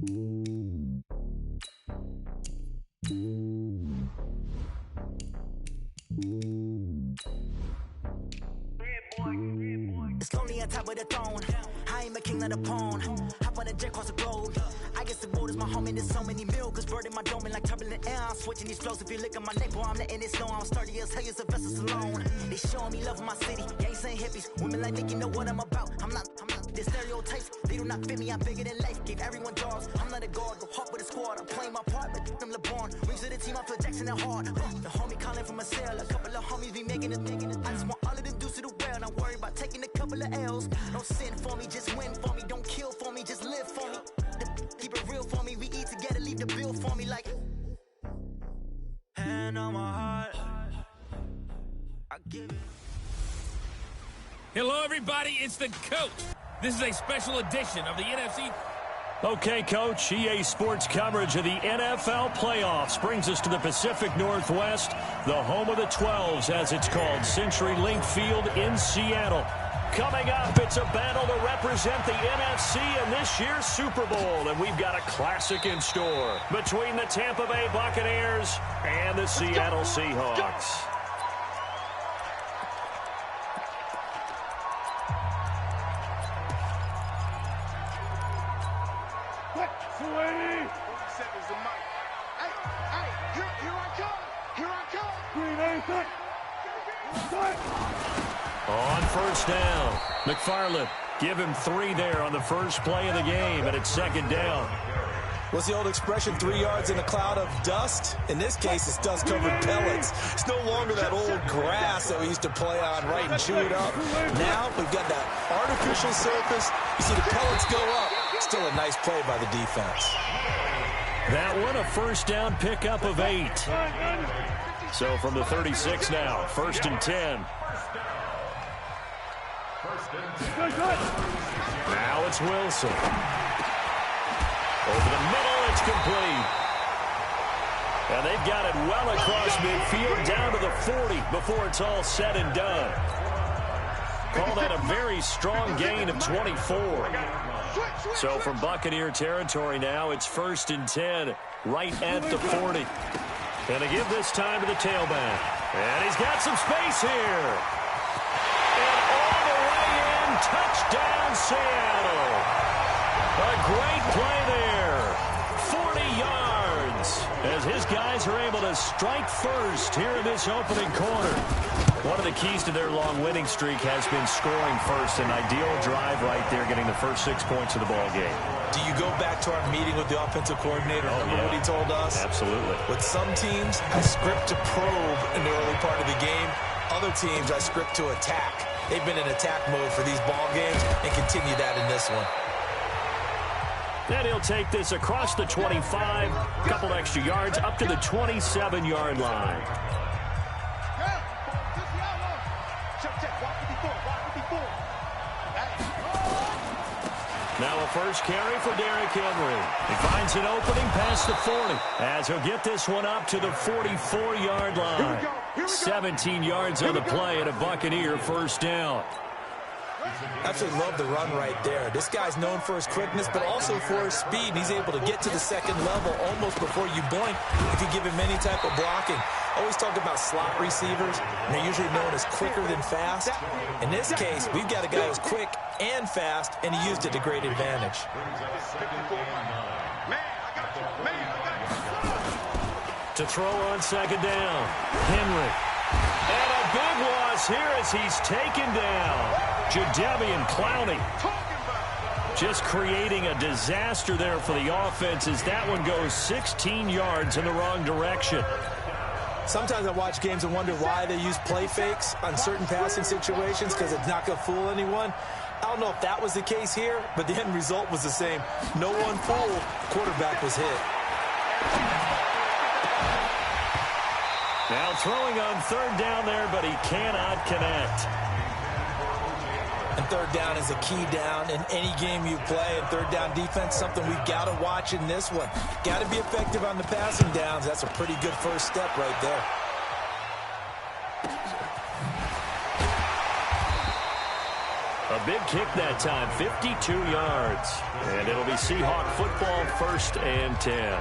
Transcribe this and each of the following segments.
It's lonely on top of the throne. I am a king of the pawn. Hop on a jet across the globe. I guess the world is my home and there's so many milk. Bird in my dome and like turbulent air. I'm switching these flows. If you look at my neck, boy, I'm letting it slow. I'm sturdy as hell as a vessel alone. They showing me love in my city. Gangs saying hippies. Women like Nick, you know what I'm about. I'm not. The stereotypes, they do not fit me. I'm bigger than life. Gave everyone jobs. I'm not a guard. Go hard with a squad. I'm playing my part, but I'm LeBron. Rings to the team, I feel Jackson and hard. The homie calling from a cell. A couple of homies be making it. I just want all of them dudes to the well. Not worry about taking a couple of L's. Don't sin for me, just win for me. Don't kill for me, just live for me. Keep it real for me. We eat together, leave the bill for me like. Hand on my heart. I give it. Hello, everybody. It's the coach. This is a special edition of the NFC. Okay, Coach, EA Sports coverage of the NFL playoffs brings us to the Pacific Northwest, the home of the 12s, as it's called, CenturyLink Field in Seattle. Coming up, it's a battle to represent the NFC in this year's Super Bowl, and we've got a classic in store between the Tampa Bay Buccaneers and the Seattle Seahawks. On first down, McFarland, give him 3 there on the first play of the game, and it's second down. What's the old expression, 3 yards in a cloud of dust? In this case, it's dust-covered pellets. It's no longer that old grass that we used to play on, right, and chew it up. Now we've got that artificial surface. You see the pellets go up. Still a nice play by the defense. That one, a first down pickup of 8. So from the 36 now, first and 10. Now it's Wilson. Over the middle, it's complete. And they've got it well across midfield, down to the 40 before it's all said and done. Call that a very strong gain of 24. So from Buccaneer territory now, it's first and 10, right at the 40. And to give this time to the tailback. And he's got some space here. And all the way in, touchdown Seattle. A great play there. 40 yards as his guys are able to strike first here in this opening quarter. One of the keys to their long winning streak has been scoring first. An ideal drive right there, getting the first 6 points of the ball game. Do you go back to our meeting with the offensive coordinator? Remember what he told us? Absolutely. With some teams, I script to probe in the early part of the game. Other teams, I script to attack. They've been in attack mode for these ball games and continue that in this one. Then he'll take this across the 25, a couple extra yards, up to the 27-yard line. Now a first carry for Derrick Henry. He finds an opening past the 40 as he'll get this one up to the 44-yard line. 17 yards on the play and a Buccaneer first down. Absolutely love the run right there. This guy's known for his quickness, but also for his speed. He's able to get to the second level almost before you blink if you give him any type of blocking. Always talk about slot receivers, and they're usually known as quicker than fast. In this case, we've got a guy who's quick and fast, and he used it to great advantage. To throw on second down, Henry. And a big loss here as he's taken down. Jadeveon Clowney. Just creating a disaster there for the offense as that one goes 16 yards in the wrong direction. Sometimes I watch games and wonder why they use play fakes on certain passing situations because it's not going to fool anyone. I don't know if that was the case here, but the end result was the same. No one fooled. Quarterback was hit. Now throwing on third down there, but he cannot connect. And third down is a key down in any game you play. And third down defense, something we've got to watch in this one. Got to be effective on the passing downs. That's a pretty good first step right there. A big kick that time, 52 yards. And it'll be Seahawk football, 1st and 10.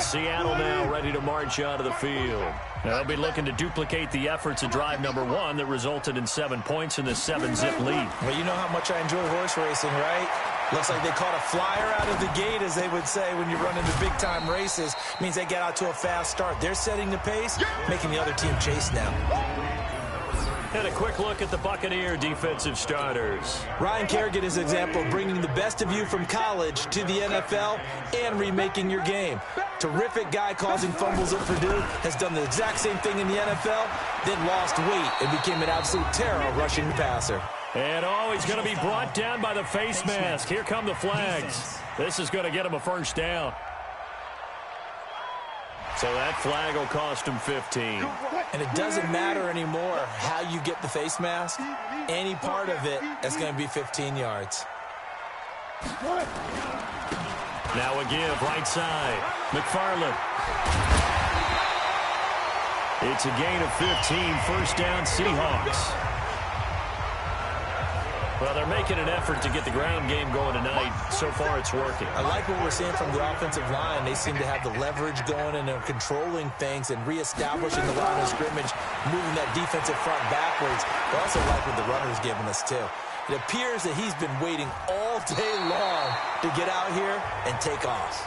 Seattle now ready to march out of the field. They'll be looking to duplicate the efforts of drive number 1 that resulted in 7 points in the 7-zip lead. Well, you know how much I enjoy horse racing, right? Looks like they caught a flyer out of the gate, as they would say when you run into big-time races. Means they get out to a fast start. They're setting the pace, making the other team chase now. And a quick look at the Buccaneer defensive starters. Ryan Kerrigan is an example of bringing the best of you from college to the NFL and remaking your game. Terrific guy causing fumbles at Purdue, has done the exact same thing in the NFL, then lost weight and became an absolute terror rushing passer. And he's going to be brought down by the face mask. Here come the flags. This is going to get him a 1st down. So that flag will cost him 15. And it doesn't matter anymore how you get the face mask. Any part of it is going to be 15 yards. Now a give, right side. McFarland. It's a gain of 15, 1st down Seahawks. Well, they're making an effort to get the ground game going tonight. So far, it's working. I like what we're seeing from the offensive line. They seem to have the leverage going, and they're controlling things and reestablishing the line of scrimmage, moving that defensive front backwards. I also like what the runner's giving us, too. It appears that he's been waiting all day long to get out here and take off.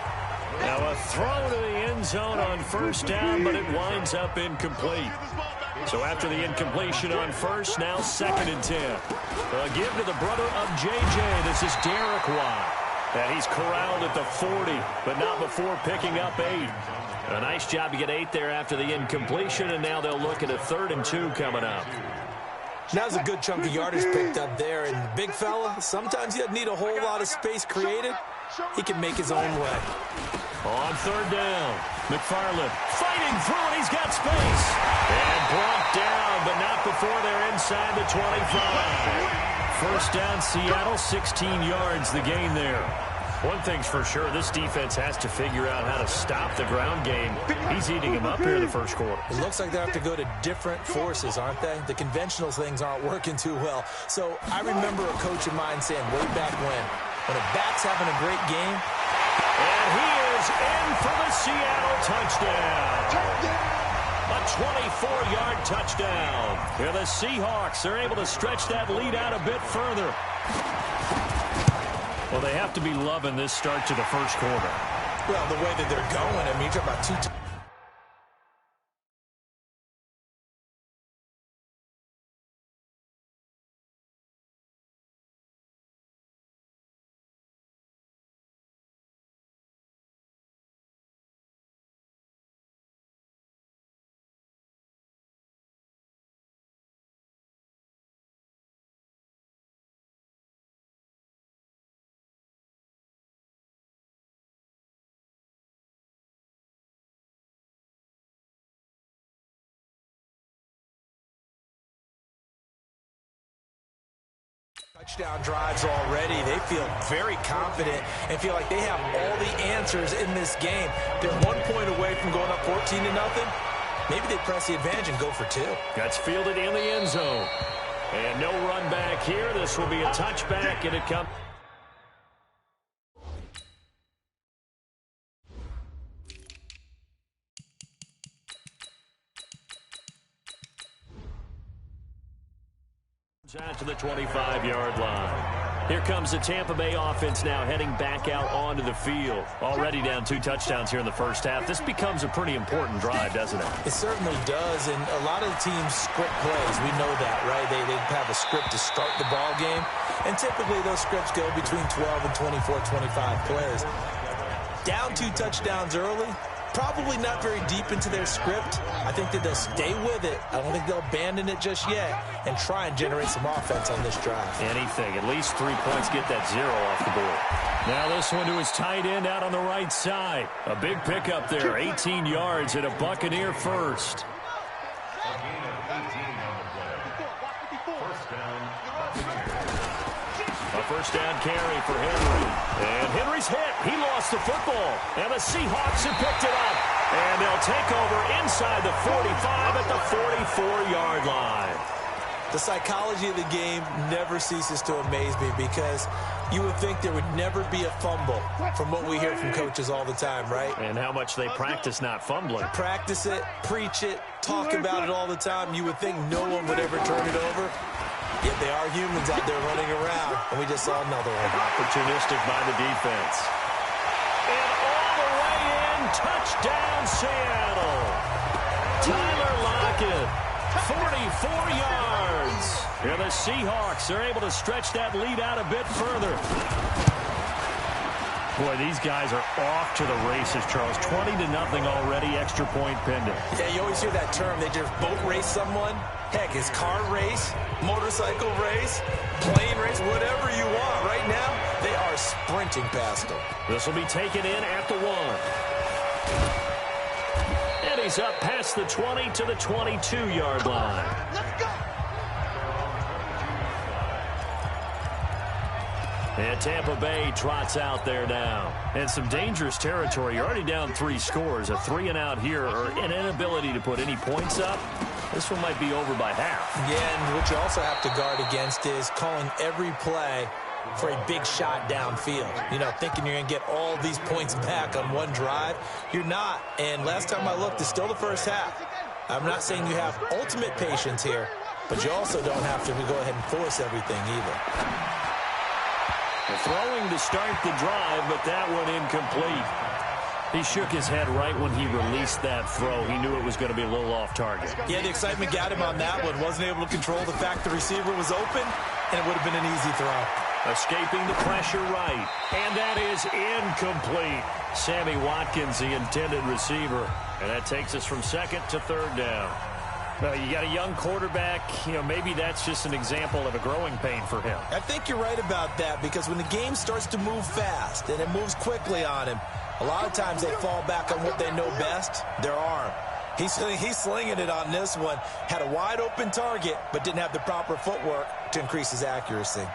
Now a throw to the end zone on 1st down, but it winds up incomplete. So after the incompletion on 1st, now 2nd and 10. A give to the brother of J.J. This is Derek Watt. And he's corralled at the 40, but not before picking up 8. A nice job to get 8 there after the incompletion, and now they'll look at a 3rd and 2 coming up. Now's a good chunk of yardage picked up there. And the big fella, sometimes he doesn't need a whole lot of space created. He can make his own way. On 3rd down, McFarland fighting through, and he's got space. And brought down, but not before they're inside the 25. 1st down, Seattle, 16 yards, the gain there. One thing's for sure, this defense has to figure out how to stop the ground game. He's eating him up here in the 1st quarter. It looks like they have to go to different forces, aren't they? The conventional things aren't working too well. So I remember a coach of mine saying way back when a back's having a great game. And he is in for the Seattle touchdown. A 24-yard touchdown. Here the Seahawks are able to stretch that lead out a bit further. Well, they have to be loving this start to the 1st quarter. Well, the way that they're going, I mean, you're talking about 2 touchdown drives already. They feel very confident and feel like they have all the answers in this game. They're 1 point away from going up 14-0. Maybe they press the advantage and go for 2. That's fielded in the end zone. And no run back here. This will be a touchback, and it comes. Out to the 25-yard line. Here comes the Tampa Bay offense now heading back out onto the field. Already down 2 touchdowns here in the 1st half. This becomes a pretty important drive, doesn't it? It certainly does, and a lot of the teams script plays. We know that, right? They have a script to start the ball game, and typically those scripts go between 12 and 24, 25 plays. Down 2 touchdowns early, probably not very deep into their script. I think that they'll stay with it. I don't think they'll abandon it just yet and try and generate some offense on this drive. Anything. At least 3 points, get that 0 off the board. Now this one to his tight end out on the right side. A big pickup there, 18 yards at a Buccaneer 1st. A 1st down carry for Henry. And Henry's hit. He lost the football. And the Seahawks have picked it up. And they'll take over inside the 45 at the 44-yard line. The psychology of the game never ceases to amaze me because you would think there would never be a fumble from what we hear from coaches all the time, right? And how much they practice not fumbling. Practice it, preach it, talk about it all the time. You would think no one would ever turn it over. Yet they are humans out there running around, and we just saw another one. Opportunistic by the defense. And all the way in, touchdown Seattle. Tyler Lockett, 44 yards. And the Seahawks are able to stretch that lead out a bit further. Boy, these guys are off to the races, Charles. 20-0 already, extra point pending. Yeah, you always hear that term. They just boat race someone. Heck, it's car race, motorcycle race, plane race, whatever you want. Right now, they are sprinting past them. This will be taken in at the 1. And he's up past the 20 to the 22-yard line. Let's go. And Tampa Bay trots out there now. And some dangerous territory. You're already down 3 scores. A 3-and-out here or an inability to put any points up. This one might be over by half. Yeah, and what you also have to guard against is calling every play for a big shot downfield. You know, thinking you're going to get all these points back on one drive. You're not. And last time I looked, it's still the first half. I'm not saying you have ultimate patience here, but you also don't have to go ahead and force everything either. Throwing to start the drive, but that one incomplete. He shook his head right when he released that throw. He knew it was going to be a little off target. Yeah, the excitement got him on that one. Wasn't able to control the fact the receiver was open, and it would have been an easy throw. Escaping the pressure right, and that is incomplete. Sammy Watkins, the intended receiver, and that takes us from second to third down. Well, you got a young quarterback. You know, maybe that's just an example of a growing pain for him. I think you're right about that because when the game starts to move fast and it moves quickly on him, a lot of times they fall back on what they know best, their arm. He's slinging it on this one. Had a wide open target, but didn't have the proper footwork to increase his accuracy.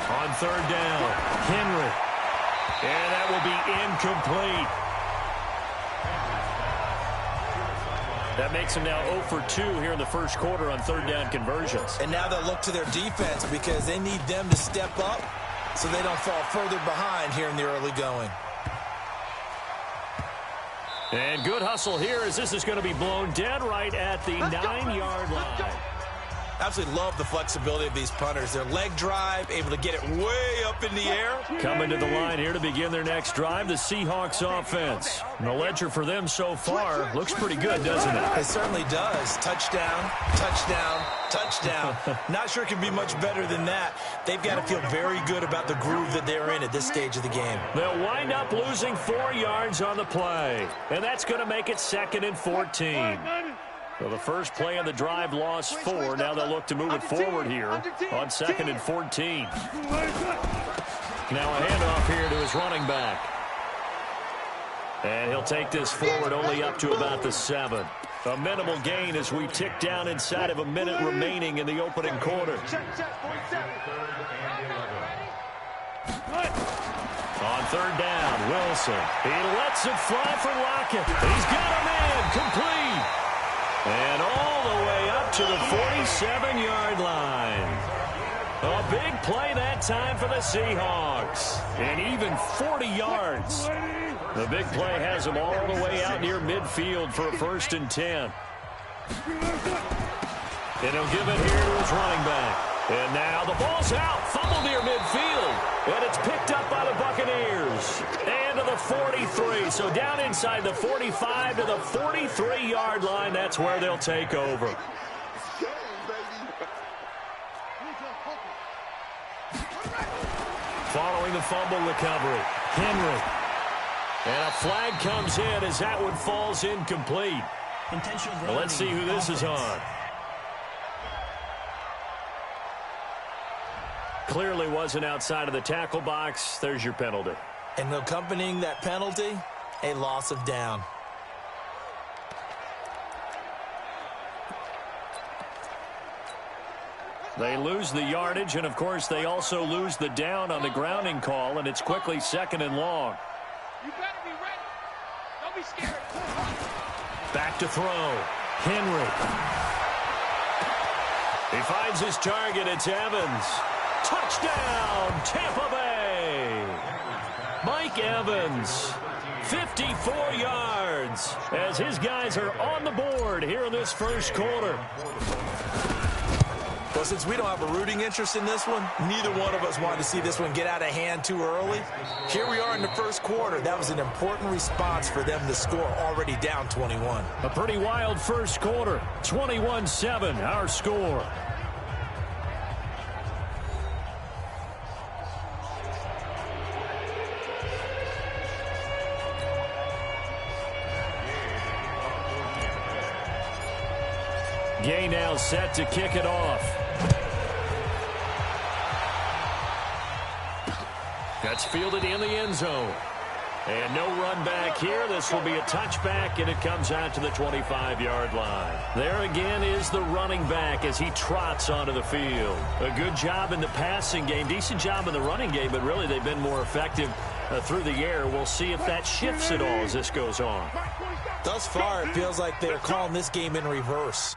On third down, Henry. And that will be incomplete. That makes them now 0 for 2 here in the first quarter on third down conversions. And now they'll look to their defense because they need them to step up so they don't fall further behind here in the early going. And good hustle here as this is going to be blown dead right at the 9-yard line. Absolutely love the flexibility of these punters. Their leg drive, able to get it way up in the air. Coming to the line here to begin their next drive, the Seahawks offense. And the ledger for them so far looks pretty good, doesn't it? It certainly does. Touchdown, touchdown, touchdown. Not sure it can be much better than that. They've got to feel very good about the groove that they're in at this stage of the game. They'll wind up losing 4 yards on the play. And that's going to make it 2nd and 14. So the first play of the drive lost 4. Now they'll look to move it forward here on 2nd and 14. Now a handoff here to his running back. And he'll take this forward only up to about the 7. A minimal gain as we tick down inside of a minute remaining in the opening quarter. On third down, Wilson. He lets it fly for Lockett. He's got him in. Complete. And all the way up to the 47-yard line. A big play that time for the Seahawks. And even 40 yards. The big play has them all the way out near midfield for a 1st and 10. And he'll give it here to his running back. And now the ball's out. Fumble near midfield. And it's picked up by the Buccaneers. And to the 43. So down inside the 45 to the 43-yard line. That's where they'll take over. Following the fumble recovery, Henry. And a flag comes in as that one falls incomplete. Well, let's see who this is on. Clearly wasn't outside of the tackle box. There's your penalty. And accompanying that penalty, a loss of down. They lose the yardage, and, of course, they also lose the down on the grounding call, and it's quickly 2nd and long. You better be ready. Don't be scared. Back to throw. Henry. He finds his target. It's Evans. Touchdown, Tampa Bay. Mike Evans, 54 yards, as his guys are on the board here in this first quarter. Well, since we don't have a rooting interest in this one, neither one of us wanted to see this one get out of hand too early. Here we are in the first quarter. That was an important response for them to score, already down 21. A pretty wild first quarter. 21-7, our score. Gay now set to kick it off. That's fielded in the end zone. And no run back here. This will be a touchback, and it comes out to the 25-yard line. There again is the running back as he trots onto the field. A good job in the passing game, decent job in the running game, but really they've been more effective through the air. We'll see if that shifts at all as this goes on. Thus far, it feels like they're calling this game in reverse.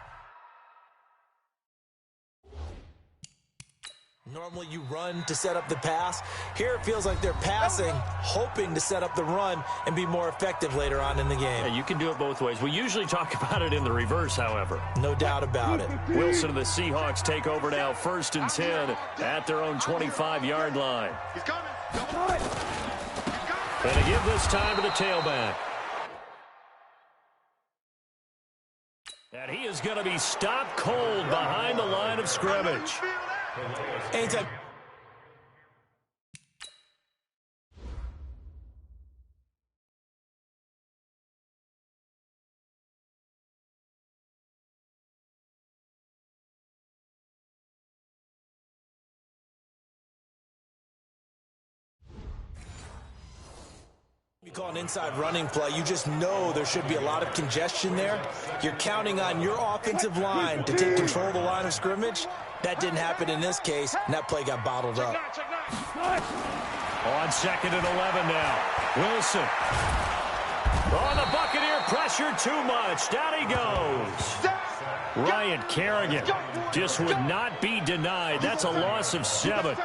Normally you run to set up the pass. Here it feels like they're passing, hoping to set up the run and be more effective later on in the game. Yeah, you can do it both ways. We usually talk about it in the reverse, however. No doubt about it. Wilson and the Seahawks take over now, 1st and 10 at their own 25-yard line. And they give this time to the tailback. And he is going to be stopped cold behind the line of scrimmage. Anytime. You call an inside running play, you just know there should be a lot of congestion there. You're counting on your offensive line to take control of the line of scrimmage. That didn't happen in this case, and that play got bottled up. On 2nd and 11 now. Wilson. On the Buccaneer pressure too much. Down he goes. Ryan Kerrigan just would not be denied. That's a loss of 7.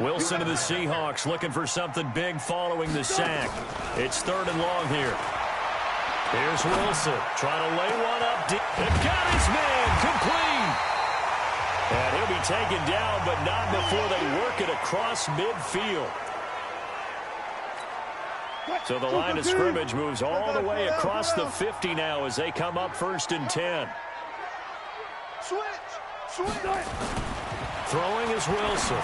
Wilson and the Seahawks looking for something big following the sack. It's 3rd and long here. Here's Wilson trying to lay one up deep. And got his man complete. And he'll be taken down, but not before they work it across midfield. So the line of scrimmage moves all the way across the 50 now as they come up 1st and 10. Throwing is Wilson.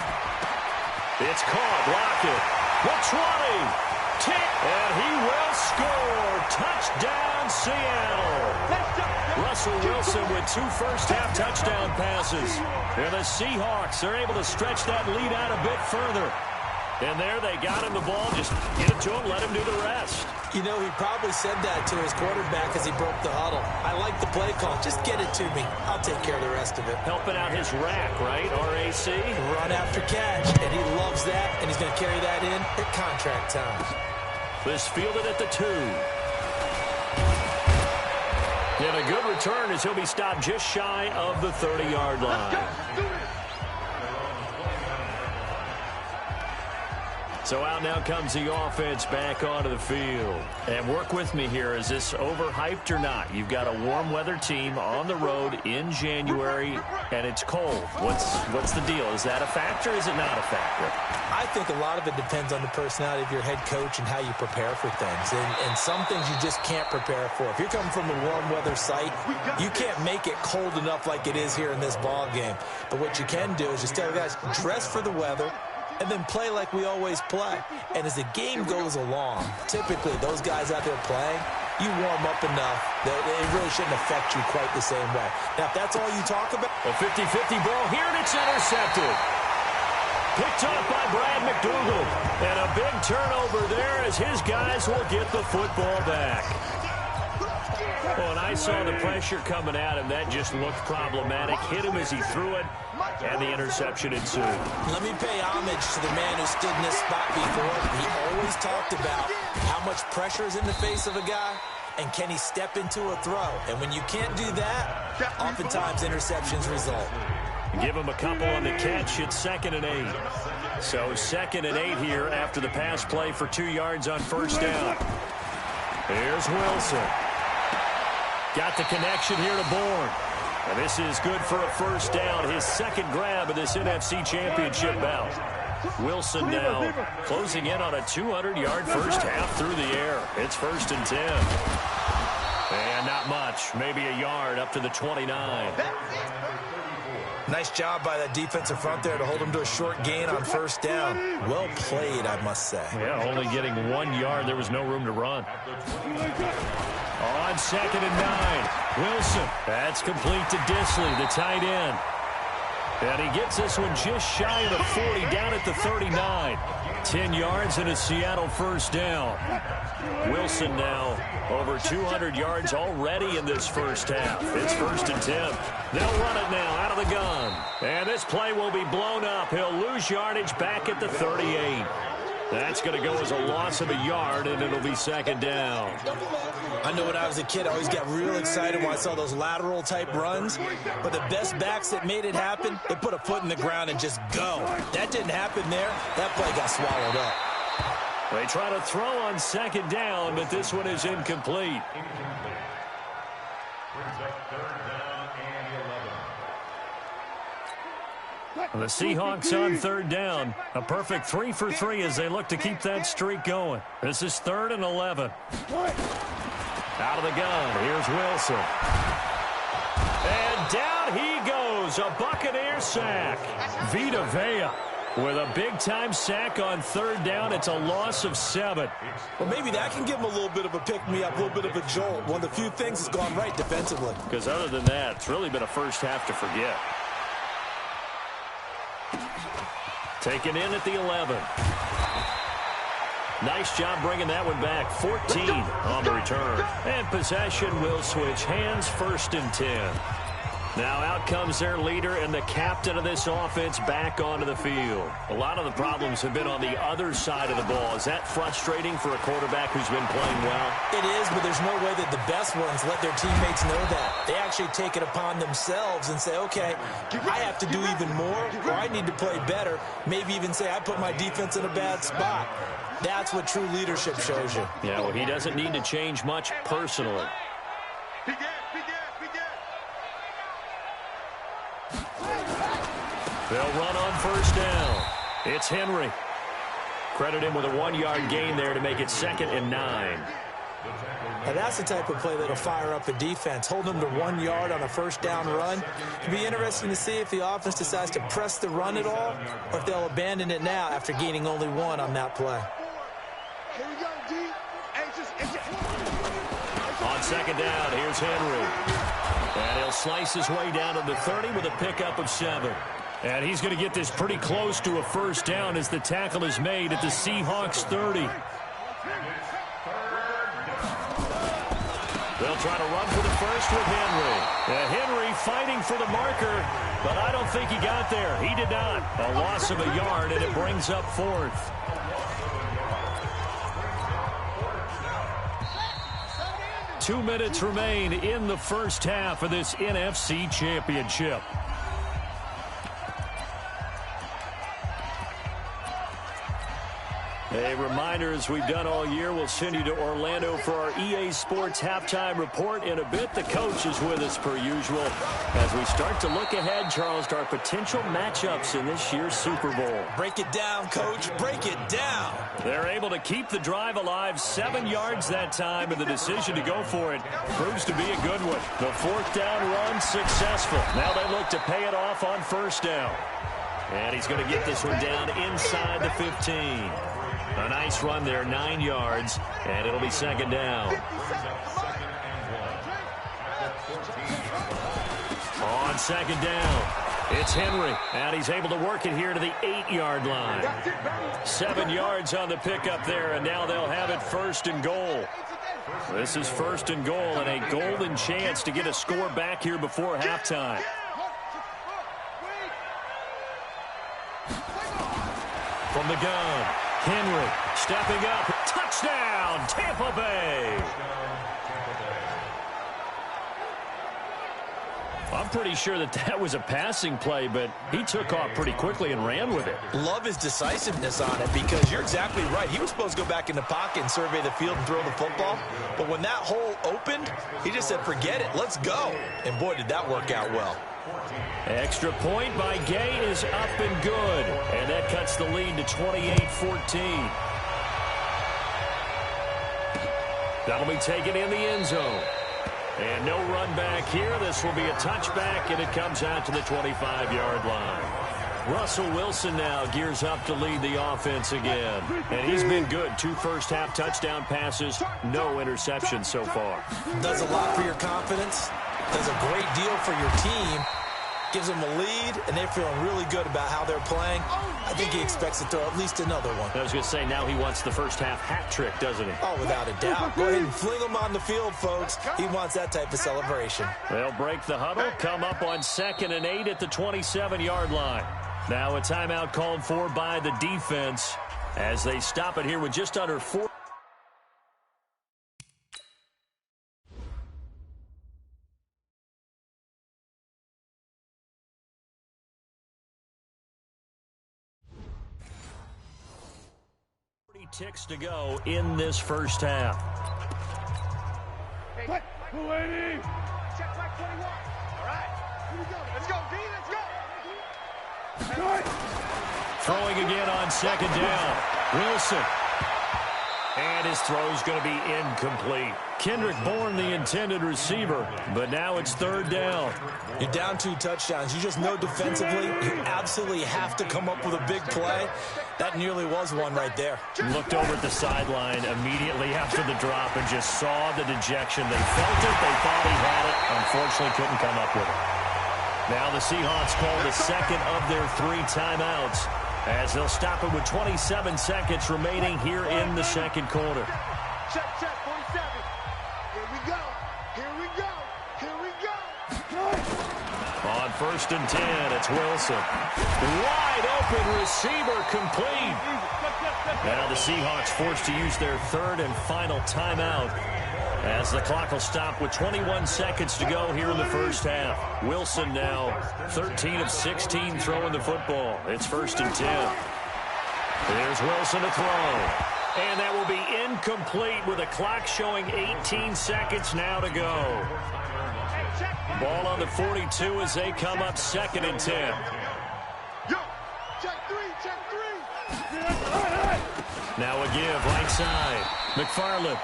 It's caught. Block it. The 20. And he will score. Touchdown, Seattle. Russell Wilson with 2 first-half touchdown passes. And the Seahawks are able to stretch that lead out a bit further. And there they got him the ball. Just get it to him, let him do the rest. You know, he probably said that to his quarterback as he broke the huddle. I like the play call. Just get it to me. I'll take care of the rest of it. Helping out his rack, right? RAC. Run after catch. And he loves that, and he's going to carry that in at contract time. This fielded at the 2. And a good return as he'll be stopped just shy of the 30-yard line. So out now comes the offense back onto the field. And work with me here. Is this overhyped or not? You've got a warm weather team on the road in January, and it's cold. What's the deal? Is that a factor or is it not a factor? I think a lot of it depends on the personality of your head coach and how you prepare for things. And some things you just can't prepare for. If you're coming from a warm weather site, you can't make it cold enough like it is here in this ball game. But what you can do is just tell guys, dress for the weather, and then play like we always play. And as the game goes along, typically those guys out there playing, you warm up enough that it really shouldn't affect you quite the same way. Now, if that's all you talk about. A 50-50 ball here, and it's intercepted. Picked off by Brad McDougal. And a big turnover there as his guys will get the football back. Well, and I saw the pressure coming at him. That just looked problematic. Hit him as he threw it, and the interception ensued. Let me pay homage to the man who stood in this spot before. He always talked about how much pressure is in the face of a guy, and can he step into a throw. And when you can't do that, oftentimes interceptions result. Give him a couple on the catch. It's 2nd and 8. So 2nd and 8 here after the pass play for 2 yards on first down. Here's Wilson. Got the connection here to Bourne. And this is good for a first down. His second grab of this NFC Championship bout. Wilson now closing in on a 200-yard first half through the air. It's 1st and 10. And not much. Maybe a yard up to the 29. Nice job by that defensive front there to hold him to a short gain on first down. Well played, I must say. Yeah, only getting 1 yard. There was no room to run. On 2nd and 9, Wilson. That's complete to Disley, the tight end. And he gets this one just shy of the 40, down at the 39. 10 yards and a Seattle first down. Wilson now over 200 yards already in this first half. It's 1st and 10. They'll run it now out of the gun. And this play will be blown up. He'll lose yardage back at the 38. That's going to go as a loss of a yard, and it'll be 2nd down. I know when I was a kid, I always got real excited when I saw those lateral-type runs. But the best backs that made it happen, they put a foot in the ground and just go. That didn't happen there. That play got swallowed up. They try to throw on 2nd down, but this one is incomplete. The Seahawks on 3rd down. A perfect 3 for 3 as they look to keep that streak going. This is 3rd and 11. Out of the gun, here's Wilson. And down he goes, a Buccaneer sack. Vita Vea with a big-time sack on 3rd down. It's a loss of 7. Well, maybe that can give him a little bit of a pick-me-up, a little bit of a jolt. One of the few things that's gone right defensively. Because other than that, it's really been a first half to forget. Taken in at the 11. Nice job bringing that one back. 14 on the return. And possession will switch hands, 1st and 10. Now out comes their leader and the captain of this offense back onto the field. A lot of the problems have been on the other side of the ball. Is that frustrating for a quarterback who's been playing well? It is, but there's no way that the best ones let their teammates know that. They actually take it upon themselves and say, okay, I have to do even more, or I need to play better. Maybe even say I put my defense in a bad spot. That's what true leadership shows you. Yeah, well, he doesn't need to change much personally. They'll run on first down. It's Henry. Credit him with a 1-yard gain there to make it 2nd and 9. And that's the type of play that'll fire up a defense. Hold them to 1 yard on a first down run. It'll be interesting to see if the offense decides to press the run at all, or if they'll abandon it now after gaining only 1 on that play. Here we go, D. On 2nd down, here's Henry. And he'll slice his way down to the 30 with a pickup of 7. And he's going to get this pretty close to a first down as the tackle is made at the Seahawks 30. They'll try to run for the first with Henry. Henry fighting for the marker, but I don't think he got there. He did not. A loss of a yard, and it brings up 4th. Two minutes remain in the first half of this NFC Championship. A reminder, as we've done all year, we'll send you to Orlando for our EA Sports halftime report in a bit. The coach is with us per usual as we start to look ahead, Charles, to our potential matchups in this year's Super Bowl. Break it down, Coach. Break it down. They're able to keep the drive alive, 7 yards that time, and the decision to go for it proves to be a good one. The 4th down run successful. Now they look to pay it off on first down. And he's going to get this one down inside the 15. A nice run there, 9 yards, and it'll be 2nd down. On 2nd down, it's Henry, and he's able to work it here to the 8-yard line. 7 yards on the pickup there, and now they'll have it 1st and goal. This is first and goal and a golden chance to get a score back here before halftime. From the gun, Henry stepping up. Touchdown, Tampa Bay. I'm pretty sure that was a passing play, but he took off pretty quickly and ran with it. Love his decisiveness on it because you're exactly right. He was supposed to go back in the pocket and survey the field and throw the football. But when that hole opened, he just said, forget it, let's go. And boy, did that work out well. Extra point by Gay is up and good. And that cuts the lead to 28-14. That'll be taken in the end zone. And no run back here. This will be a touchback, and it comes out to the 25-yard line. Russell Wilson now gears up to lead the offense again. And he's been good. 2 first-half touchdown passes, no interceptions so far. Does a lot for your confidence. Does a great deal for your team. Gives them a lead, and they're feeling really good about how they're playing. I think he expects to throw at least another one. I was going to say, now he wants the first-half hat trick, doesn't he? Oh, without a doubt. Go ahead and fling him on the field, folks. He wants that type of celebration. They'll break the huddle, come up on 2nd and 8 at the 27-yard line. Now a timeout called for by the defense as they stop it here with just under 4. Ticks to go in this first half. Hey, waiting. Check back 21. All right. Here we go. Let's go, D. Let's go. Throwing again on 2nd down. Wilson. And his throw's going to be incomplete. Kendrick Bourne, the intended receiver, but now it's 3rd down. You're down 2 touchdowns. You just know defensively you absolutely have to come up with a big play. That nearly was one right there. Looked over at the sideline immediately after the drop and just saw the dejection. They felt it. They thought he had it. Unfortunately, couldn't come up with it. Now the Seahawks call the second of their 3 timeouts as they'll stop it with 27 seconds remaining here in the second quarter. Check, 47. Here we go. Here we go. Here we go. On 1st and 10, it's Wilson. Wide open receiver complete. Now the Seahawks forced to use their 3rd and final timeout as the clock will stop with 21 seconds to go here in the first half. Wilson now 13 of 16 throwing the football. It's 1st and 10. There's Wilson to throw. And that will be incomplete with a clock showing 18 seconds now to go. Ball on the 42 as they come up 2nd and 10. Yo, check 3, check 3. Now a give right side. McFarland.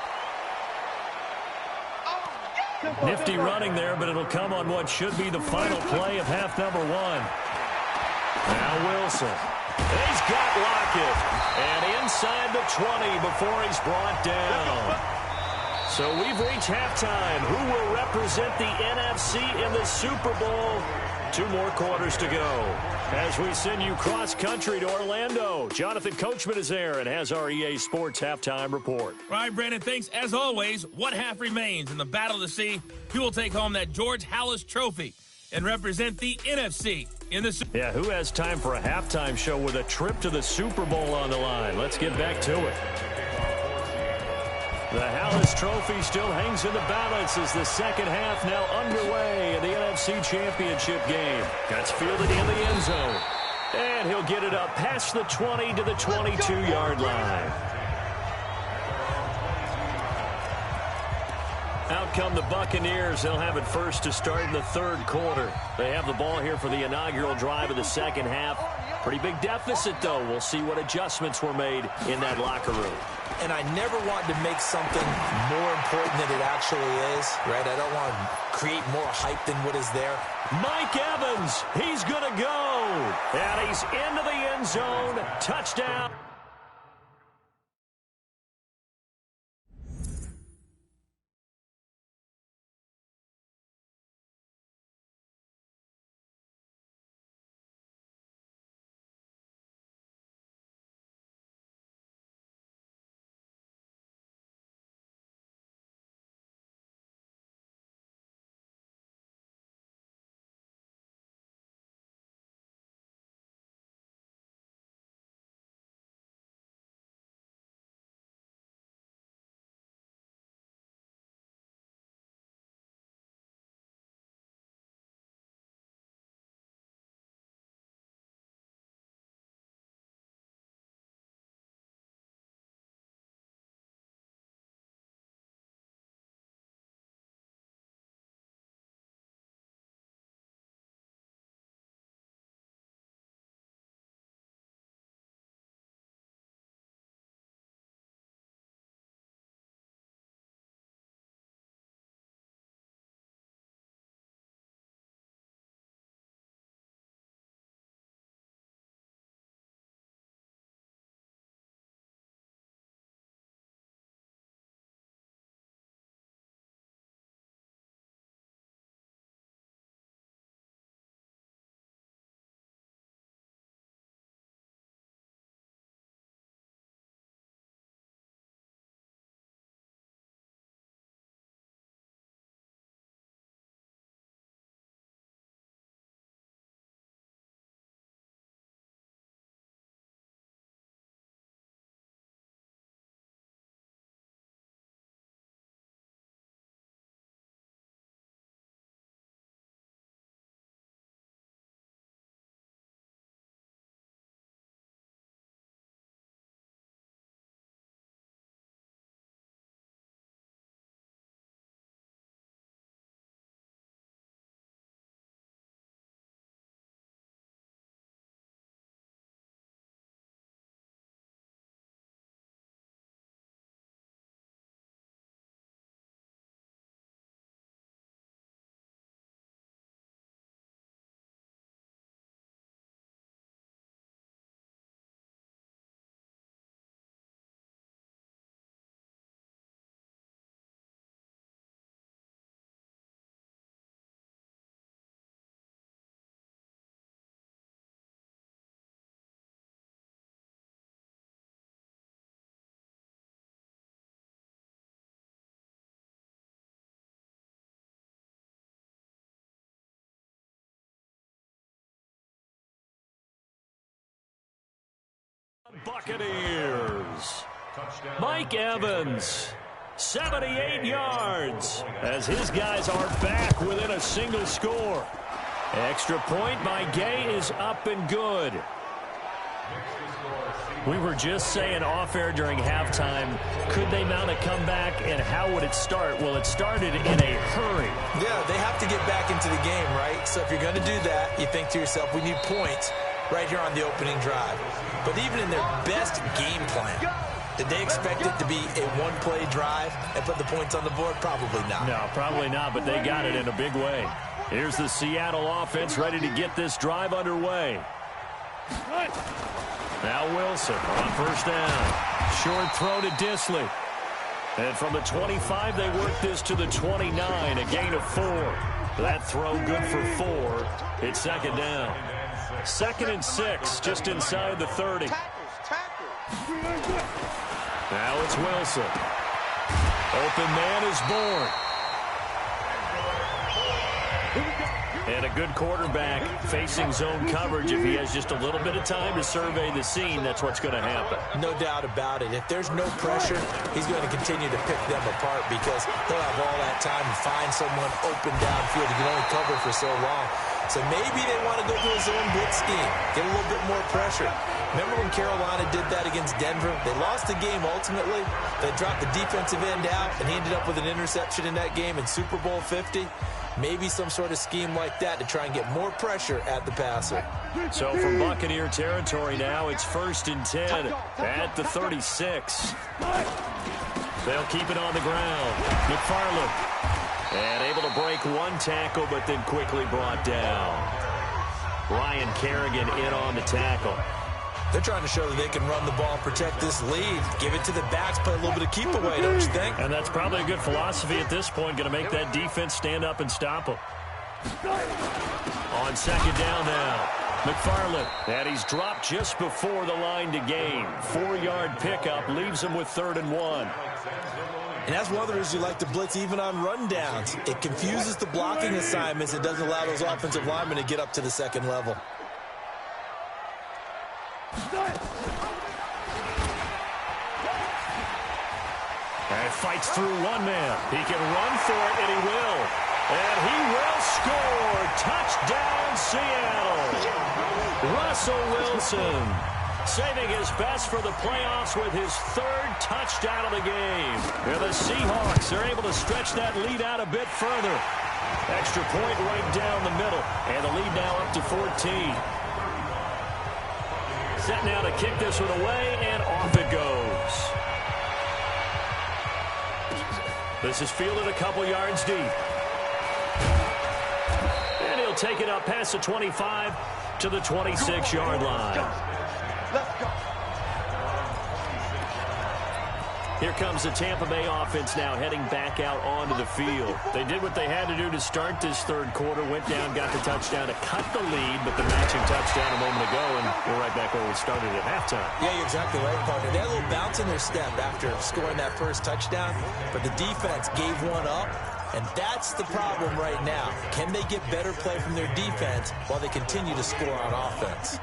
Nifty running there, but it'll come on what should be the final play of half number 1. Now Wilson. He's got Lockett. And inside the 20 before he's brought down. So we've reached halftime. Who will represent the NFC in the Super Bowl? 2 more quarters to go. As we send you cross-country to Orlando, Jonathan Coachman is there and has our EA Sports halftime report. All right, Brandon, thanks. As always, one half remains in the battle to see who will take home that George Halas trophy and represent the NFC in the Super Bowl. Yeah, who has time for a halftime show with a trip to the Super Bowl on the line? Let's get back to it. The Halas Trophy still hangs in the balance as the second half now underway in the NFC Championship game. That's fielded in the end zone. And he'll get it up past the 20 to the 22-yard line. Out come the Buccaneers. They'll have it first to start in the 3rd quarter. They have the ball here for the inaugural drive of the second half. Pretty big deficit, though. We'll see what adjustments were made in that locker room. And I never want to make something more important than it actually is, right? I don't want to create more hype than what is there. Mike Evans, he's going to go. And he's into the end zone. Touchdown. Buccaneers. Mike Evans, 78 yards, as his guys are back within a single score. Extra point by Gay is up and good. We were just saying off-air during halftime, could they mount a comeback, and how would it start? Well, it started in a hurry. Yeah, they have to get back into the game, right? So if you're going to do that, you think to yourself, we need points right here on the opening drive. But even in their best game plan, did they expect it to be a one-play drive and put the points on the board? Probably not. No, probably not, but they got it in a big way. Here's the Seattle offense ready to get this drive underway. Now Wilson on first down. Short throw to Disley. And from the 25, they work this to the 29, a gain of 4. That throw good for 4. It's second down. 2nd and 6, just inside the 30. Now it's Wilson. Open man is born. And a good quarterback facing zone coverage. If he has just a little bit of time to survey the scene, that's what's going to happen. No doubt about it. If there's no pressure, he's going to continue to pick them apart because he'll have all that time to find someone open downfield. He can only cover for so long. So maybe they want to go to a zone blitz scheme, get a little bit more pressure. Remember when Carolina did that against Denver? They lost the game ultimately. They dropped the defensive end out, and he ended up with an interception in that game in Super Bowl 50. Maybe some sort of scheme like that to try and get more pressure at the passer. So from Buccaneer territory now, it's 1st and 10 at the 36. They'll keep it on the ground. McFarland. And able to break one tackle, but then quickly brought down. Ryan Kerrigan in on the tackle. They're trying to show that they can run the ball and protect this lead. Give it to the backs, play a little bit of keep away, don't you think? And that's probably a good philosophy at this point, going to make that defense stand up and stop them. On second down now, McFarland. And he's dropped just before the line to gain. 4-yard pickup leaves him with 3rd and 1. And that's one of the reasons you like to blitz even on rundowns. It confuses the blocking assignments. It doesn't allow those offensive linemen to get up to the second level. And fights through one man. He can run for it, and he will. And he will score. Touchdown, Seattle. Russell Wilson saving his best for the playoffs with his 3rd touchdown of the game. And the Seahawks are able to stretch that lead out a bit further. Extra point right down the middle. And the lead now up to 14. Set now to kick this one away, and off it goes. This is fielded a couple yards deep. And he'll take it up past the 25 to the 26-yard line. Let's go. Here comes the Tampa Bay offense now heading back out onto the field. They did what they had to do to start this 3rd quarter, went down, got the touchdown to cut the lead, but the matching touchdown a moment ago, and we're right back where we started at halftime. Yeah, you're exactly right, partner. They had a little bounce in their step after scoring that first touchdown, but the defense gave one up, and that's the problem right now. Can they get better play from their defense while they continue to score on offense?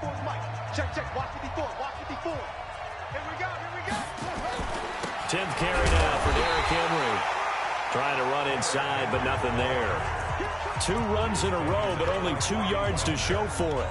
Check. Watch it before. Here we go. 10th carry now for Derrick Henry. Trying to run inside, but nothing there. 2 runs in a row, but only 2 yards to show for it.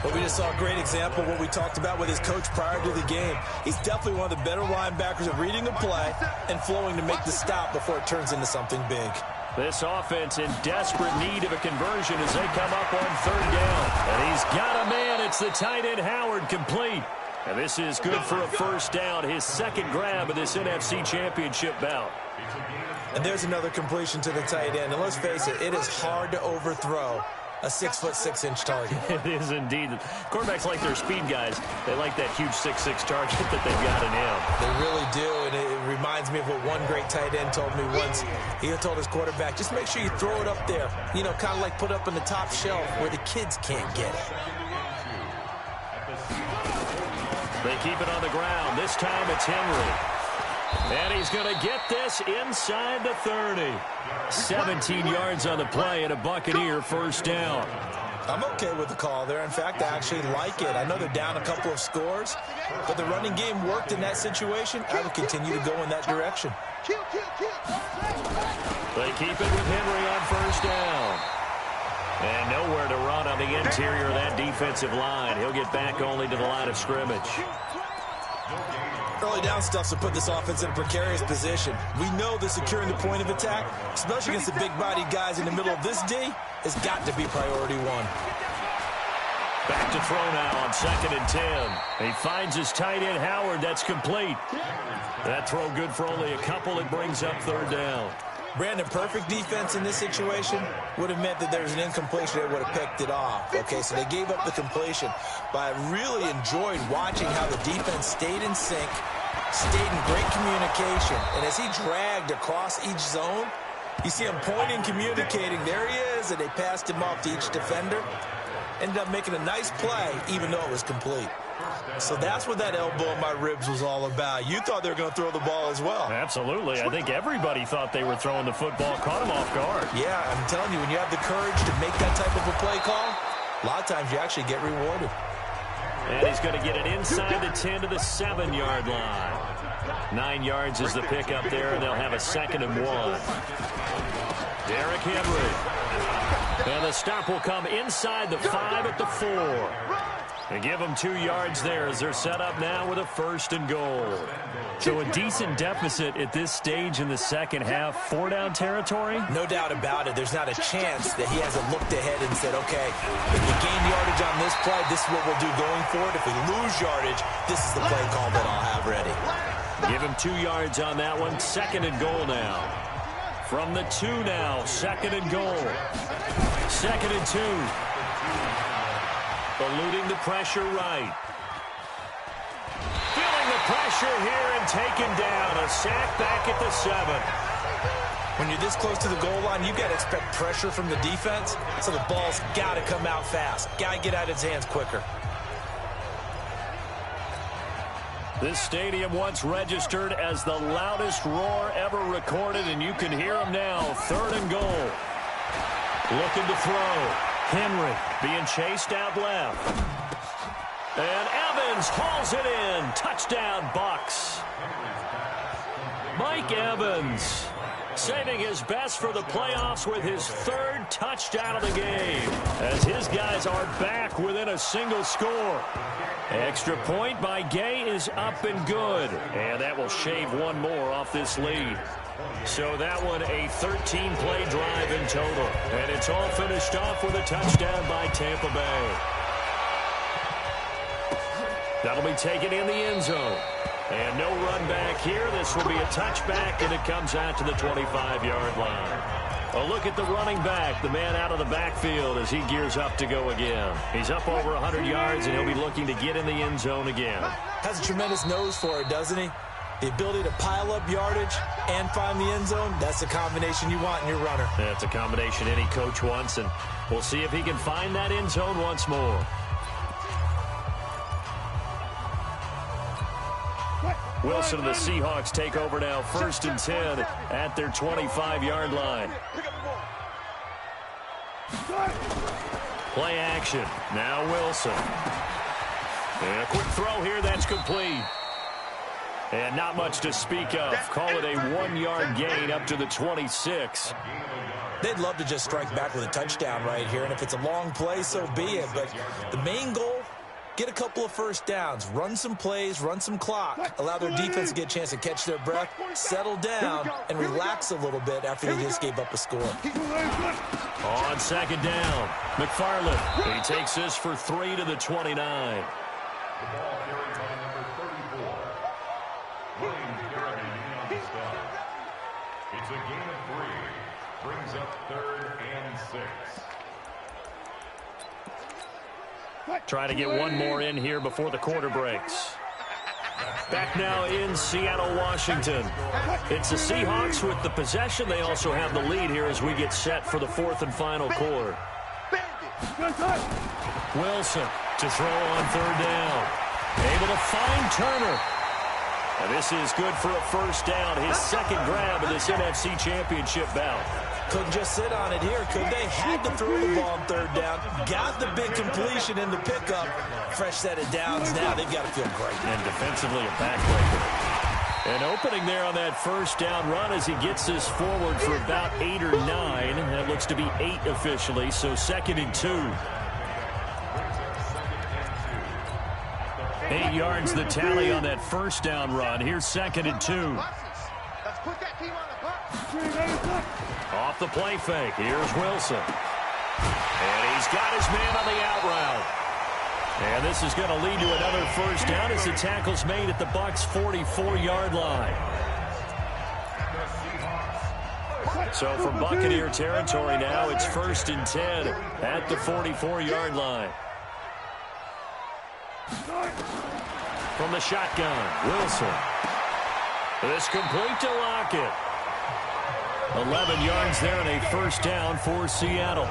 But we just saw a great example of what we talked about with his coach prior to the game. He's definitely one of the better linebackers at reading a play and flowing to make the stop before it turns into something big. This offense in desperate need of a conversion as they come up on 3rd down. And he's got a man. It's the tight end Howard, complete. And this is good for a 1st down, his 2nd grab of this NFC Championship bout. And there's another completion to the tight end. And let's face it is hard to overthrow a 6'6" target. It is indeed. Quarterbacks like their speed guys. They like that huge 6'6" target that they've got in him. They really do, and it reminds me of what one great tight end told me once. He told his quarterback, just make sure you throw it up there. You know, kind of like put it up on the top shelf where the kids can't get it. They keep it on the ground. This time it's Henry. And he's going to get this inside the 30. 17 yards on the play and a Buccaneer 1st down. I'm okay with the call there. In fact, I actually like it. I know they're down a couple of scores, but the running game worked in that situation. I would continue to go in that direction. They keep it with Henry on first down. And nowhere to run on the interior of that defensive line. He'll get back only to the line of scrimmage. Early down stuff to put this offense in a precarious position. We know that securing the point of attack, especially against the big-bodied guys in the middle of this D, has got to be priority one. Back to throw now on 2nd and 10. He finds his tight end, Howard. That's complete. That throw good for only a couple. It brings up 3rd down. Brandon, perfect defense in this situation would have meant that there's an incompletion that would have picked it off. Okay, so they gave up the completion. But I really enjoyed watching how the defense stayed in sync, stayed in great communication. And as he dragged across each zone, you see him pointing, communicating. There he is, and they passed him off to each defender. Ended up making a nice play, even though it was complete. So that's what that elbow in my ribs was all about. You thought they were going to throw the ball as well. Absolutely. I think everybody thought they were throwing the football. Caught him off guard. Yeah, I'm telling you, when you have the courage to make that type of a play call, a lot of times you actually get rewarded. And he's going to get it inside the 10 to the 7-yard line. 9 yards is the pickup there, and they'll have a 2nd and 1. Derrick Henry. And the stop will come inside the 5 at the 4. And give them 2 yards there as they're set up now with a 1st and goal. So a decent deficit at this stage in the second half. 4-down territory? No doubt about it. There's not a chance that he hasn't looked ahead and said, okay, if we gain yardage on this play, this is what we'll do going forward. If we lose yardage, this is the play call that I'll have ready. Give him 2 yards on that one. 2nd and goal now. From the 2 now, 2nd and goal. 2nd and 2. Eluding the pressure right. Feeling the pressure here and taken down. A sack back at the 7. When you're this close to the goal line, you've got to expect pressure from the defense, so the ball's got to come out fast. Got to get out of his hands quicker. This stadium once registered as the loudest roar ever recorded, and you can hear him now. 3rd and goal. Looking to throw. Henry being chased out left. And Evans hauls it in. Touchdown, Bucks. Mike Evans saving his best for the playoffs with his 3rd touchdown of the game, as his guys are back within a single score. Extra point by Gay is up and good. And that will shave one more off this lead. So that one a 13-play drive in total. And it's all finished off with a touchdown by Tampa Bay. That'll be taken in the end zone. And no run back here. This will be a touchback, and it comes out to the 25-yard line. A look at the running back, the man out of the backfield as he gears up to go again. He's up over 100 yards, and he'll be looking to get in the end zone again. Has a tremendous nose for it, doesn't he? The ability to pile up yardage and find the end zone, that's the combination you want in your runner. That's a combination any coach wants, and we'll see if he can find that end zone once more. Wilson and the Seahawks take over now, 1st and 10 at their 25-yard line. Play action. Now Wilson. And a quick throw here, that's complete. And not much to speak of. Call it a 1-yard gain up to the 26. They'd love to just strike back with a touchdown right here, and if it's a long play, so be it. But the main goal, get a couple of first downs, run some plays, run some clock, allow their defense to get a chance to catch their breath, settle down, and relax a little bit after they just gave up a score. On 2nd down, McFarland. He takes this for 3 to the 29. It's a gain of 3. Brings up 3rd and 6. Try to get one more in here before the quarter breaks. Back now in Seattle, Washington. It's the Seahawks with the possession. They also have the lead here as we get set for the 4th and final quarter. Wilson to throw on 3rd down. Able to find Turner. And this is good for a 1st down. His 2nd grab of this NFC Championship bout. Couldn't just sit on it here, could they? Had to throw the ball on third down. Got the big completion in the pickup. Fresh set of downs now. They've got to feel great. And defensively a backbreaker. An opening there on that first down run as he gets this forward for about 8 or 9. That looks to be 8 officially, so 2nd and 2. 8 yards the tally on that first down run. Here's 2nd and 2. Let's put that team on the bus. Off the play fake. Here's Wilson. And he's got his man on the out route. And this is going to lead to another first down as the tackle's made at the Bucs' 44-yard line. So from Buccaneer territory now, it's 1st and 10 at the 44-yard line. From the shotgun, Wilson. This complete to Lockett. 11 yards there and a first down for Seattle.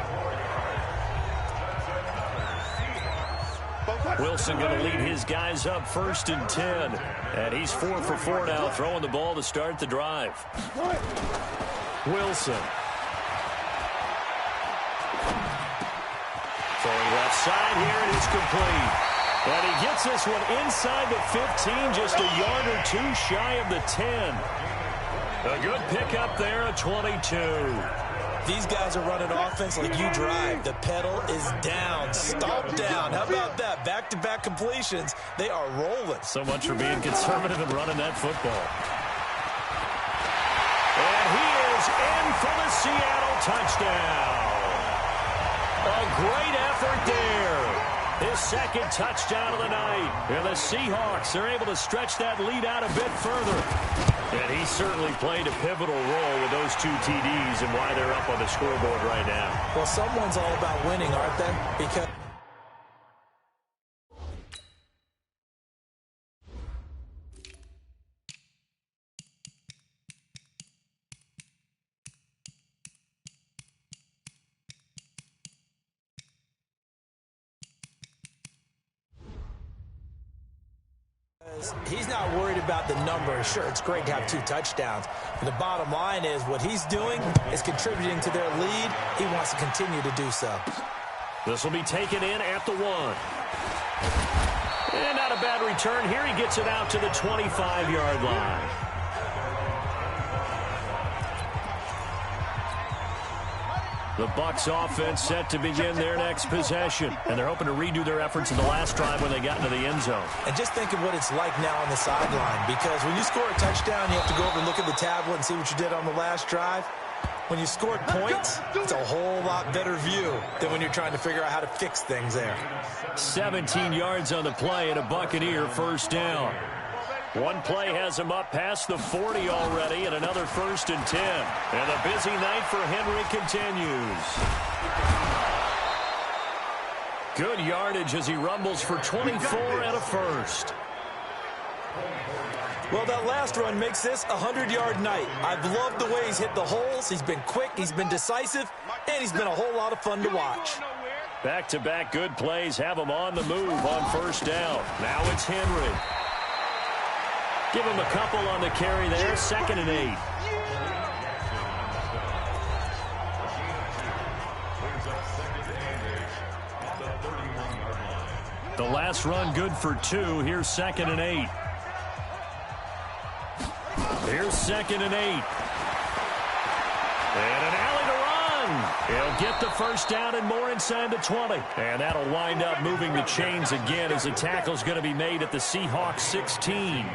Wilson going to lead his guys up 1st and 10. And he's 4 for 4 now, throwing the ball to start the drive. Wilson. Throwing left side here, and it's complete. And he gets this one inside the 15, just a yard or 2 shy of the 10. A good pickup there, a 22. These guys are running offense like you drive. The pedal is down, stomped down. How about that? Back-to-back completions. They are rolling. So much for being conservative and running that football. And he is in for the Seattle touchdown. A great effort there. His 2nd touchdown of the night. And the Seahawks are able to stretch that lead out a bit further. And he certainly played a pivotal role with those 2 TDs and why they're up on the scoreboard right now. Well, someone's all about winning, aren't they? Because he's not worried about the numbers. Sure, it's great to have 2 touchdowns. But the bottom line is what he's doing is contributing to their lead. He wants to continue to do so. This will be taken in at the 1. And not a bad return here. He gets it out to the 25-yard line. The Bucs offense set to begin their next possession. And they're hoping to redo their efforts in the last drive when they got into the end zone. And just think of what it's like now on the sideline. Because when you score a touchdown, you have to go over and look at the tablet and see what you did on the last drive. When you scored points, it's a whole lot better view than when you're trying to figure out how to fix things there. 17 yards on the play and a Buccaneer first down. One play has him up past the 40 already, and another 1st and 10. And the busy night for Henry continues. Good yardage as he rumbles for 24 and a first. Well, that last run makes this a 100-yard night. I've loved the way he's hit the holes. He's been quick, he's been decisive, and he's been a whole lot of fun to watch. Back-to-back good plays have him on the move on first down. Now it's Henry. Give him a couple on the carry there, 2nd and 8. The last run good for 2. Here's 2nd and 8. Here's 2nd and 8. And an alley to run. He'll get the first down and more inside the 20. And that'll wind up moving the chains again as the tackle's going to be made at the Seahawks 16.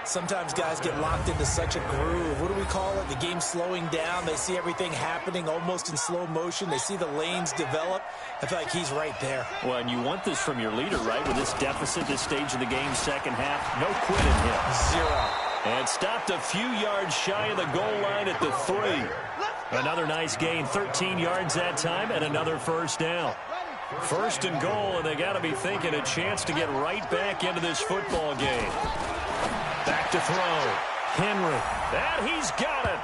Sometimes guys get locked into such a groove. What do we call it? The game slowing down. They see everything happening almost in slow motion. They see the lanes develop. I feel like he's right there. Well, and you want this from your leader, right? With this deficit, this stage of the game, second half, no quitting him. 0. And stopped a few yards shy of the goal line at the 3. Another nice gain, 13 yards that time, and another first down. 1st and goal, and they got to be thinking a chance to get right back into this football game. Back to throw. Henry. And he's got it.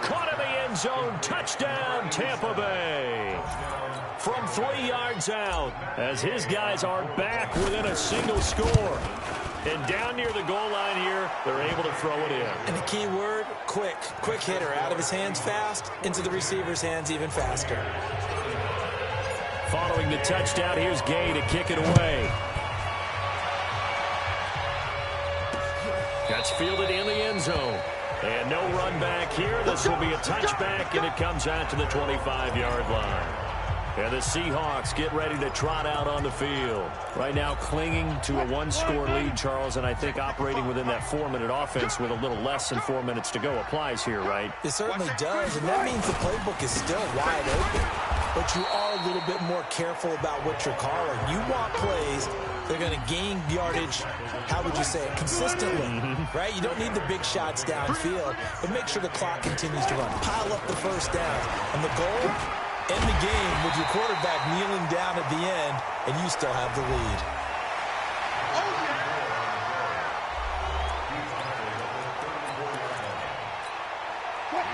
Caught in the end zone. Touchdown, Tampa Bay. From 3 yards out, as his guys are back within a single score. And down near the goal line here, they're able to throw it in. And the key word, quick. Quick hitter. Out of his hands fast, into the receiver's hands even faster. Following the touchdown, here's Gay to kick it away. That's fielded in the end zone. And no run back here. This will be a touchback, and it comes out to the 25-yard line. And the Seahawks get ready to trot out on the field. Right now clinging to a one-score lead, Charles, and I think operating within that 4-minute offense with a little less than 4 minutes to go applies here, right? It certainly does, and that means the playbook is still wide open. But you are a little bit more careful about what you're calling. You want plays they're going to gain yardage, how would you say it, consistently, right? You don't need the big shots downfield, but make sure the clock continues to run. Pile up the first down. And the goal, end the game with your quarterback kneeling down at the end, and you still have the lead.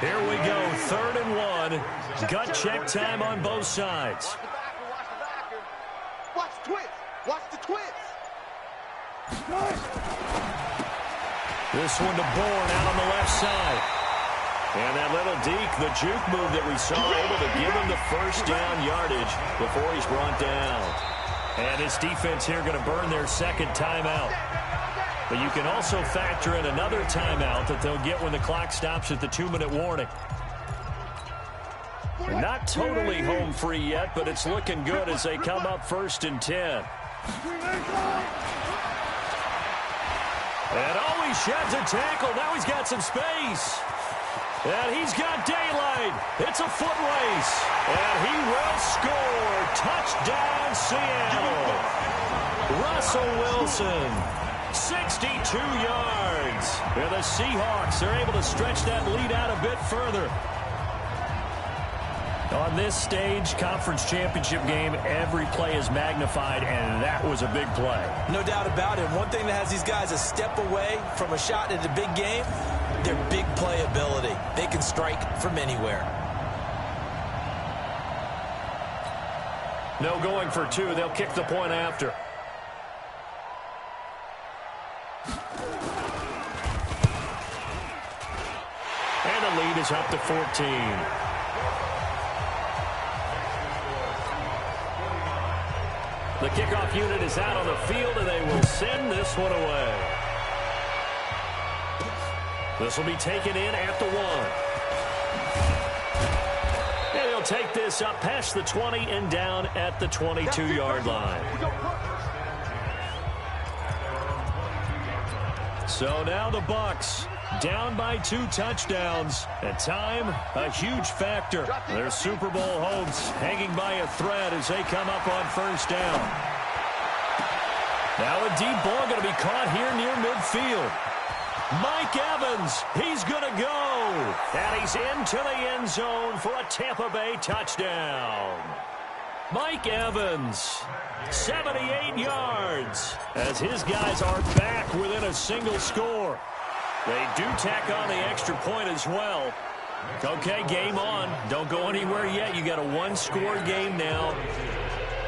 Here we go, 3rd and 1. Gut check time on both sides. Watch the twist. Watch the twist. This one to Bourne out on the left side. And that little deke, the juke move that we saw, able to give him the first down yardage before he's brought down. And this defense here going to burn their second timeout. But you can also factor in another timeout that they'll get when the clock stops at the 2-minute warning. They're not totally home free yet, but it's looking good as they come up 1st and 10. And he sheds a tackle. Now he's got some space. And he's got daylight. It's a foot race. And he will score. Touchdown, Seattle. Russell Wilson, 62 yards. And the Seahawks are able to stretch that lead out a bit further. On this stage, conference championship game, every play is magnified, and that was a big play. No doubt about it. One thing that has these guys a step away from a shot at a big game, their big play ability. They can strike from anywhere. No going for 2. They'll kick the point after. And the lead is up to 14. The kickoff unit is out on the field, and they will send this one away. This will be taken in at the 1. And he'll take this up past the 20 and down at the 22-yard line. So now the Bucs down by 2 touchdowns. At time, a huge factor. Their Super Bowl hopes hanging by a thread as they come up on 1st down. Now a deep ball going to be caught here near midfield. Mike Evans, he's going to go. And he's into the end zone for a Tampa Bay touchdown. Mike Evans, 78 yards, as his guys are back within a single score. They do tack on the extra point as well. Okay, game on. Don't go anywhere yet. You got a 1-score game now.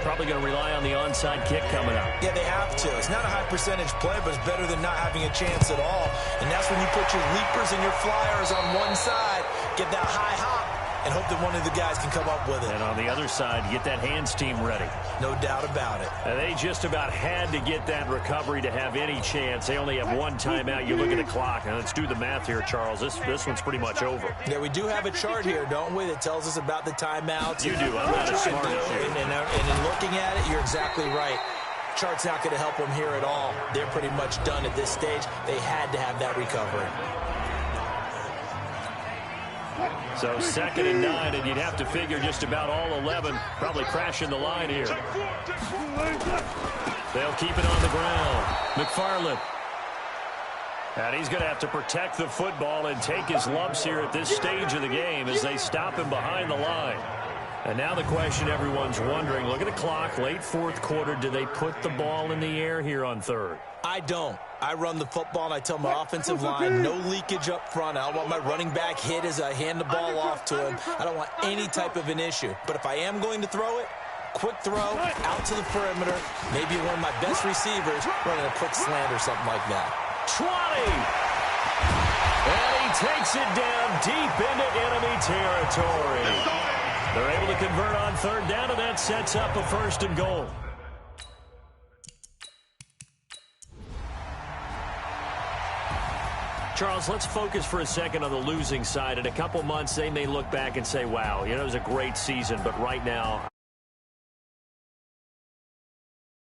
Probably going to rely on the onside kick coming up. Yeah, they have to. It's not a high percentage play, but it's better than not having a chance at all. And that's when you put your leapers and your flyers on one side, get that high hop, and hope that one of the guys can come up with it. And on the other side, get that hands team ready. No doubt about it. And they just about had to get that recovery to have any chance. They only have 1 timeout. You look at the clock, and let's do the math here, Charles. This one's pretty much over. Yeah, we do have a chart here, don't we, that tells us about the timeouts. You do. I'm not as smart as you. And in looking at it, you're exactly right. Chart's not going to help them here at all. They're pretty much done at this stage. They had to have that recovery. So 2nd and 9, and you'd have to figure just about all 11 probably crashing the line here. They'll keep it on the ground. McFarland. And he's going to have to protect the football and take his lumps here at this stage of the game as they stop him behind the line. And now the question everyone's wondering, look at the clock, late 4th quarter, do they put the ball in the air here on 3rd? I don't. I run the football, and I tell my offensive line, no leakage up front. I don't want my running back hit as I hand the ball off to him. I don't want any type of an issue. But if I am going to throw it, quick throw out to the perimeter. Maybe one of my best receivers running a quick slant or something like that. 20. And he takes it down deep into enemy territory. They're able to convert on third down, and that sets up a 1st and goal. Charles, let's focus for a second on the losing side. In a couple months, they may look back and say, wow, it was a great season, but right now